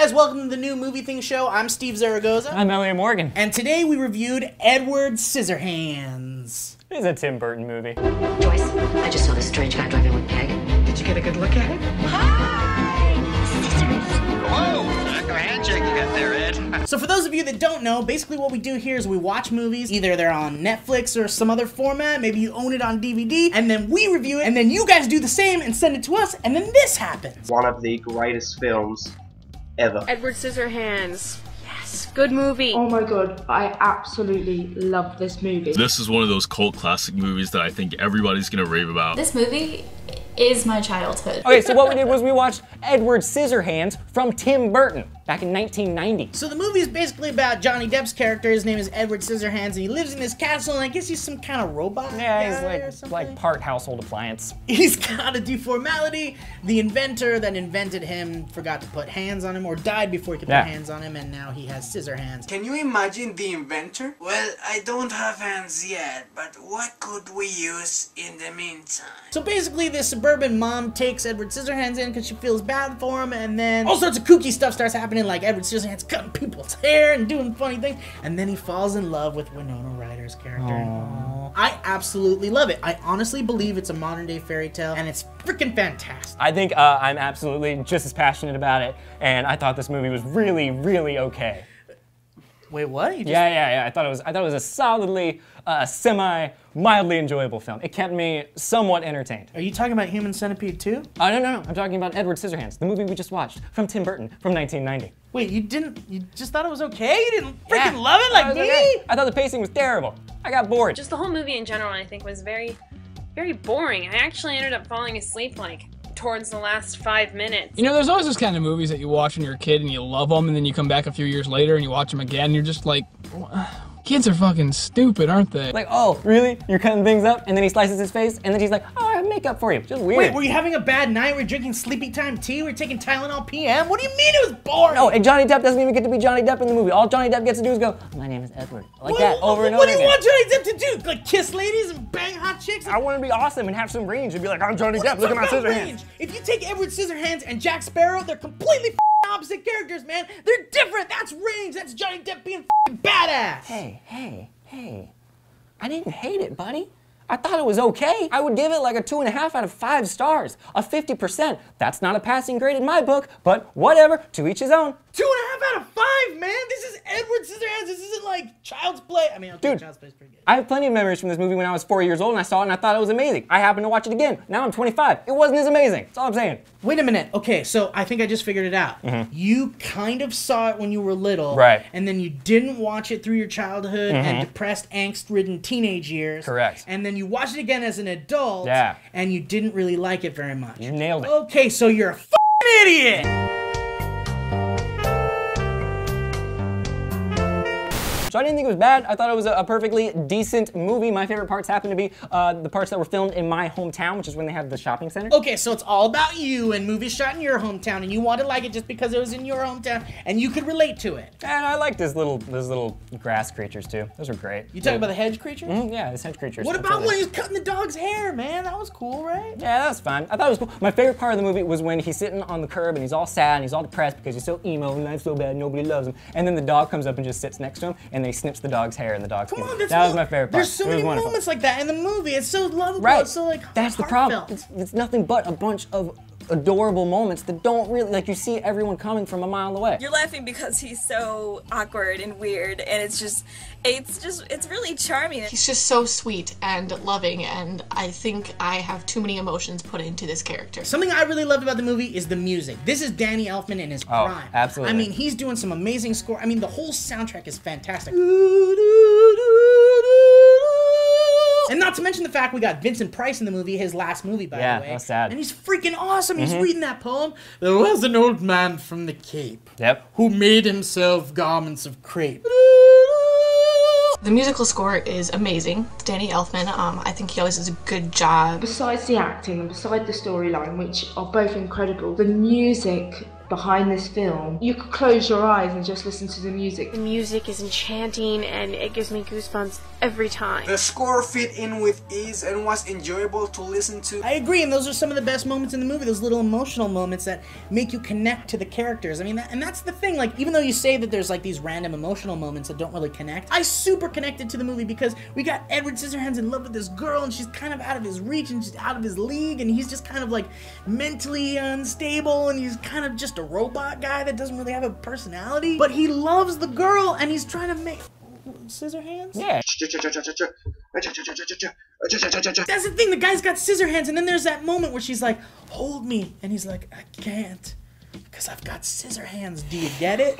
guys, welcome to the new Movie Thing Show. I'm Steve Zaragoza. I'm Elliot Morgan. And today we reviewed Edward Scissorhands. It's a Tim Burton movie. Joyce, I just saw this strange guy driving with Peg. Did you get a good look at it? Hi! Scissors. Whoa! Heck of a handshake you got there, Ed. So for those of you that don't know, basically what we do here is we watch movies. Either they're on Netflix or some other format. Maybe you own it on DVD. And then we review it. And then you guys do the same and send it to us. And then this happens. One of the greatest films ever. Edward Scissorhands. Yes, good movie. Oh my god, I absolutely love this movie. This is one of those cult classic movies that I think everybody's gonna rave about. This movie is my childhood. Okay, so what we did was we watched Edward Scissorhands from Tim Burton back in 1990. So the movie is basically about Johnny Depp's character. His name is Edward Scissorhands, and he lives in this castle, and I guess he's some kind of robot Yeah, guy he's or like part household appliance. He's got a deformality. The inventor that invented him forgot to put hands on him, or died before he could put hands on him, and now he has scissor hands. Can you imagine the inventor? Well, I don't have hands yet, but what could we use in the meantime? So basically, this suburban mom takes Edward Scissorhands in because she feels bad for him, and then all sorts of kooky stuff starts happening, like Edward Scissorhands cutting people's hair and doing funny things, and then he falls in love with Winona Ryder's character. Aww. I absolutely love it. I honestly believe it's a modern-day fairy tale, and it's freaking fantastic. I think I'm absolutely just as passionate about it, and I thought this movie was really, really okay. Wait, what? You just... Yeah. I thought it was a solidly, mildly enjoyable film. It kept me somewhat entertained. Are you talking about Human Centipede 2? No. I'm talking about Edward Scissorhands, the movie we just watched from Tim Burton from 1990. Wait, you just thought it was okay? You didn't freaking love it like me? Okay. I thought the pacing was terrible. I got bored. Just the whole movie in general, I think, was very, very boring. I actually ended up falling asleep, like, towards the last 5 minutes. You know, there's always those kind of movies that you watch when you're a kid and you love them, and then you come back a few years later and you watch them again and you're just like, kids are fucking stupid, aren't they? Like, oh, really? You're cutting things up? And then he slices his face, and then he's like, oh, I have makeup for you. Just weird. Wait, were you having a bad night? Were you drinking sleepy time tea? Were you taking Tylenol PM? What do you mean it was boring? No, and Johnny Depp doesn't even get to be Johnny Depp in the movie. All Johnny Depp gets to do is go, my name is Edward. Like that, over and over again. What do you want Johnny Depp to do? Like kiss ladies and bang hot chicks? I want to be awesome and have some range and be like, I'm Johnny Depp, look at my scissor hands. If you take Edward Scissorhands and Jack Sparrow, they're completely opposite characters, man. They're different. That's range. That's Johnny Depp being badass. Hey, I didn't hate it, buddy. I thought it was okay. I would give it like a 2.5 out of 5 stars, a 50%. That's not a passing grade in my book, but whatever, to each his own. 2.5 out of 5, man. This is Edward Scissorhands. This isn't like Child's Play. I mean, okay, dude, Child's Play is pretty good. I have plenty of memories from this movie when I was 4 years old and I saw it and I thought it was amazing. I happened to watch it again. Now I'm 25. It wasn't as amazing. That's all I'm saying. Wait a minute. Okay, so I think I just figured it out. You kind of saw it when you were little. Right. And then you didn't watch it through your childhood and depressed, angst-ridden teenage years. Correct. And then you watched it again as an adult. Yeah. And you didn't really like it very much. You nailed it. Okay, so you're a f***ing idiot! So I didn't think it was bad. I thought it was a perfectly decent movie. My favorite parts happen to be the parts that were filmed in my hometown, which is when they had the shopping center. Okay, so it's all about you and movies shot in your hometown, and you wanted to like it just because it was in your hometown, and you could relate to it. And I liked those little grass creatures too. Those were great. You talking about the hedge creatures? Yeah, the hedge creatures. What about when he was cutting the dog's hair, man? That was cool, right? Yeah, that was fun. I thought it was cool. My favorite part of the movie was when he's sitting on the curb and he's all sad and he's all depressed because he's so emo and life's so bad, nobody loves him. And then the dog comes up and just sits next to him and then he snips the dog's hair and the dog's skin. That was my favorite part. There's so many moments like that in the movie. It's so lovable. Right. It's so like that's the problem. It's nothing but a bunch of adorable moments that don't really, like, you see everyone coming from a mile away. You're laughing because he's so awkward and weird, and it's really charming. He's just so sweet and loving, and I think I have too many emotions put into this character. Something I really loved about the movie is the music. This is Danny Elfman in his prime. Absolutely. I mean, he's doing some amazing score. I mean, the whole soundtrack is fantastic. And not to mention the fact we got Vincent Price in the movie, his last movie, by the way. Yeah, that's sad. And he's freaking awesome. He's reading that poem. There was an old man from the Cape. Yep. Who made himself garments of crepe. The musical score is amazing. Danny Elfman, I think he always does a good job. Besides the acting and beside the storyline, which are both incredible, the music behind this film, you could close your eyes and just listen to the music. The music is enchanting and it gives me goosebumps every time. The score fit in with ease and was enjoyable to listen to. I agree, and those are some of the best moments in the movie, those little emotional moments that make you connect to the characters. I mean, and that's the thing, like, even though you say that there's like these random emotional moments that don't really connect, I super connected to the movie because we got Edward Scissorhands in love with this girl, and she's kind of out of his reach, and she's out of his league, and he's just kind of like mentally unstable, and he's kind of just a robot guy that doesn't really have a personality, but he loves the girl, and he's trying to make... Scissorhands? Yeah. That's the thing, the guy's got scissor hands, and then there's that moment where she's like, hold me, and he's like, I can't, because I've got scissor hands. Do you get it?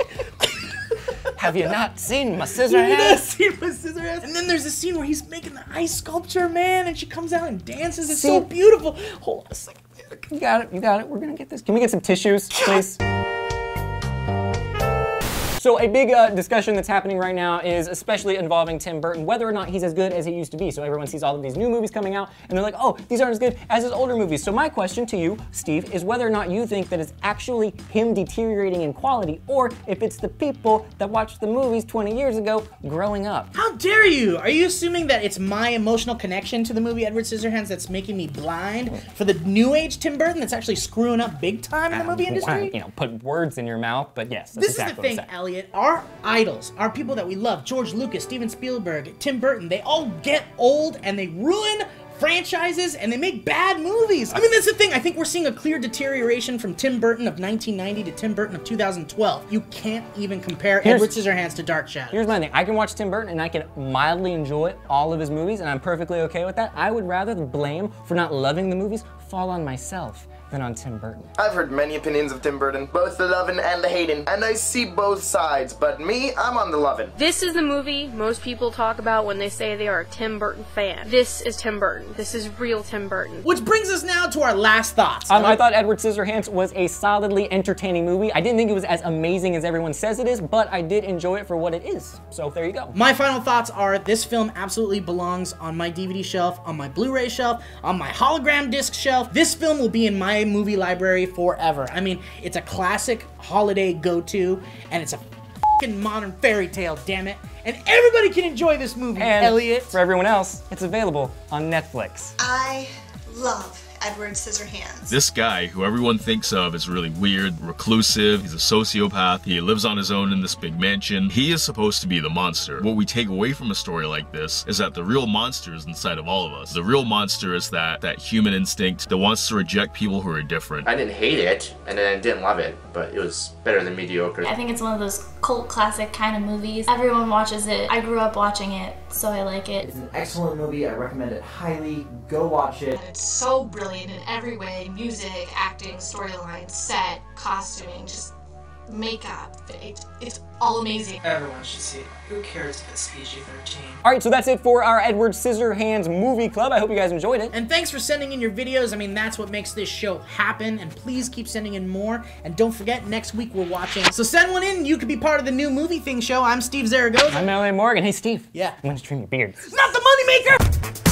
Have you not seen my scissor hands? And then there's a scene where he's making the ice sculpture, man, and she comes out and dances. It's so beautiful. Hold on a second. You got it, you got it. We're gonna get this. Can we get some tissues, please? So a big discussion that's happening right now is especially involving Tim Burton, whether or not he's as good as he used to be. So everyone sees all of these new movies coming out, and they're like, oh, these aren't as good as his older movies. So my question to you, Steve, is whether or not you think that it's actually him deteriorating in quality, or if it's the people that watched the movies 20 years ago growing up. How dare you? Are you assuming that it's my emotional connection to the movie Edward Scissorhands that's making me blind for the new age Tim Burton that's actually screwing up big time in the movie industry? You know, put words in your mouth, but yes, that's this exactly is the thing, Elliot. Our idols, our people that we love, George Lucas, Steven Spielberg, Tim Burton, they all get old and they ruin franchises and they make bad movies. I mean, that's the thing. I think we're seeing a clear deterioration from Tim Burton of 1990 to Tim Burton of 2012. You can't even compare Edward Scissorhands to Dark Shadows. Here's my thing. I can watch Tim Burton and I can mildly enjoy all of his movies, and I'm perfectly okay with that. I would rather the blame for not loving the movies fall on myself than on Tim Burton. I've heard many opinions of Tim Burton, both the lovin' and the hatin', and I see both sides, but me, I'm on the lovin'. This is the movie most people talk about when they say they are a Tim Burton fan. This is Tim Burton. This is real Tim Burton. Which brings us now to our last thoughts. I thought Edward Scissorhands was a solidly entertaining movie. I didn't think it was as amazing as everyone says it is, but I did enjoy it for what it is. So there you go. My final thoughts are this film absolutely belongs on my DVD shelf, on my Blu-ray shelf, on my hologram disc shelf. This film will be in my movie library forever. I mean, it's a classic holiday go-to, and it's a fucking modern fairy tale, damn it. And everybody can enjoy this movie, and Elliot. For everyone else, it's available on Netflix. I love Edward Scissorhands. This guy, who everyone thinks of as really weird, reclusive, he's a sociopath, he lives on his own in this big mansion, he is supposed to be the monster. What we take away from a story like this is that the real monster is inside of all of us. The real monster is that human instinct that wants to reject people who are different. I didn't hate it, and then I didn't love it, but it was better than mediocre. I think it's one of those cult classic kind of movies. Everyone watches it. I grew up watching it, so I like it. It's an excellent movie. I recommend it highly. Go watch it. And it's so brilliant in every way. Music, acting, storyline, set, costuming, just makeup. It's all amazing. Everyone should see it. Who cares if it's PG-13? Alright, so that's it for our Edward Scissorhands movie club. I hope you guys enjoyed it. And thanks for sending in your videos. I mean, that's what makes this show happen. And please keep sending in more. And don't forget, next week we're watching. So send one in. You could be part of the new Movie Thing show. I'm Steve Zaragoza. I'm L.A. Morgan. Hey, Steve. Yeah? I'm gonna trim your beard. Not the moneymaker!